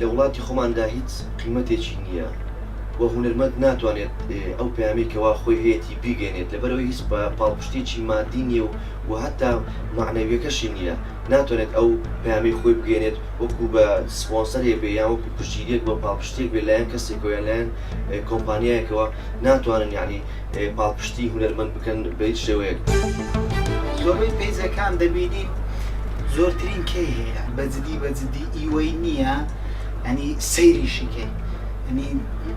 لە وڵاتی خۆماندا هیچ قیمەتێکی نییە و هونەرمەند ناتوانێت ئەو پەیامی کەوا خۆی هەیەی بیگەێنێت لەبەرەوەی هیچ پاڵپشتێکی مادی نییە و هەتا معنەویەکەشی نییە ناتوانێت ئەو پەیامی خۆی بگەێنێت وەکو بە سپۆنسەرێ بێ یان وەکو پشتگیریەک بە پاڵپشتێک بێ لایەن کەسێکەوە یان لایەن کۆمپانیایەکەوە ناتوانن یعنی پاڵپشتی هونەرمەند بکەن بە هیچ شێوەیەک. زۆربەی پەیزەکان دەبینین زۆرترین کەی هەیە بەجددی ئیوەی نییە ئەنی سەیریشیکەی ئەنی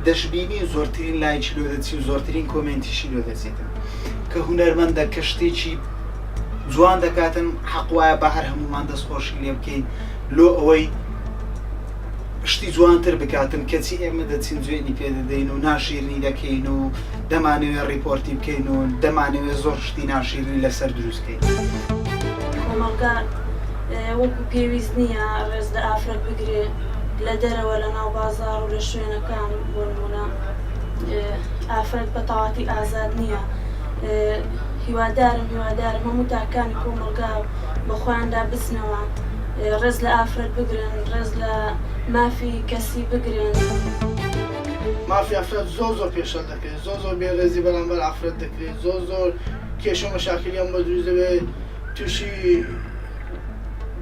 دەشبینی زۆرترین لایکی لۆ دەچی و زۆرترین کۆمنتیشی لۆ دەچێتن کە هونەرمەندە کە شتێکی جوان دەکاتن حەق وایە بە هەر هەمومان دەستخۆشی لێ بکەین لۆ ئەوەی شتی جوانتر بکاتن کەچی ئێمە دەچین جوێنی پێدەدەین و ناشیرنی دەکەین و دەمانەوێت ڕیپۆرتی بکەین و دەمانەوێت زۆر شتی ناشیرنی لەسەر دروستکەین. کۆمەڵگان وەکو پێویست نییە ڕێز لە ئافرەت بگرێ لە دەرەوە لە ناو بازاڕ و لە شوێنەکان بۆ نمونە ئافرەت بە تەواتی ئازاد نییە. هیوادارم هەموو تاکانی کۆمەڵگا بەخۆیاندا بچنەوە ڕێز لە ئافرەت بگرن ڕێز لە مافی کەسی بگرن. مافی ئافرەت زۆر پێشەل دەکرێت زۆر بێڕێزی بەرامبەر ئافرەت دەکرێت زۆر کێش و مەشاکلیان بە دروست دەبێت تووشی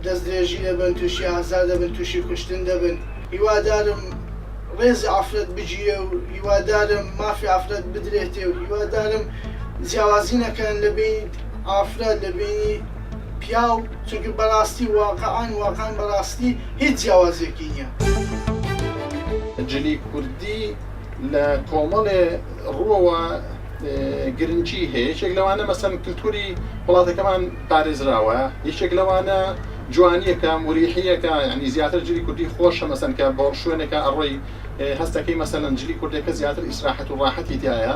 دەستدرێژی دەبن تووشی ئازار دەبن تووشی کوشتن دەبن. هیوادارم ڕێزی ئافرەت بگیرێ و هیوادارم مافی ئافرەت بدرێتێ و هیوادارم جیاوازی نەکەن لە بین ئافرەت لە بینی پیاو چونکە بەڕاستی واقعان بەڕاستی هیچ جیاوازێکی نییە. جلی کوردی لە کۆمەڵێ ڕووەوە گرنگی هەیە یەکێک لەوانە مەسەن کلتوری وڵاتەکەمان پارێزراوە یەکێک لەوانە جوانیەکە مریحیەکە ینی زیاتر جلی کوردی خۆشە مەسەن کە بۆ شوێنێکە ئەڕۆی هەستەکەی مەسەن جلی کوردەکە زیاتر ئیسراحەت و ڕاحەتی تایە.